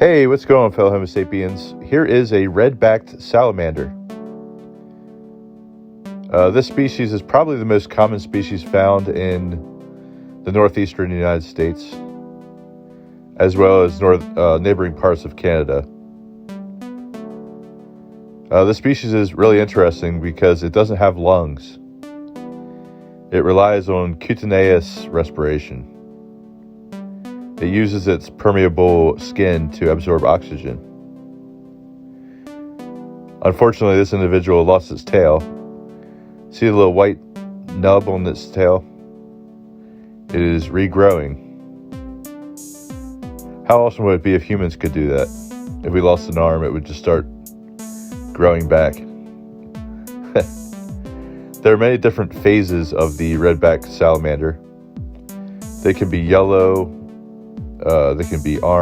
Hey, what's going on, fellow Homo sapiens? Here is a red-backed salamander. This species is probably the most common species found in the northeastern United States, as well as neighboring parts of Canada. This species is really interesting because it doesn't have lungs. It relies on cutaneous respiration. It uses its permeable skin to absorb oxygen. Unfortunately, this individual lost its tail. See the little white nub on its tail? It is regrowing. How awesome would it be if humans could do that? If we lost an arm, it would just start growing back. There are many different phases of the red-backed salamander. They can be yellow, they can be orange.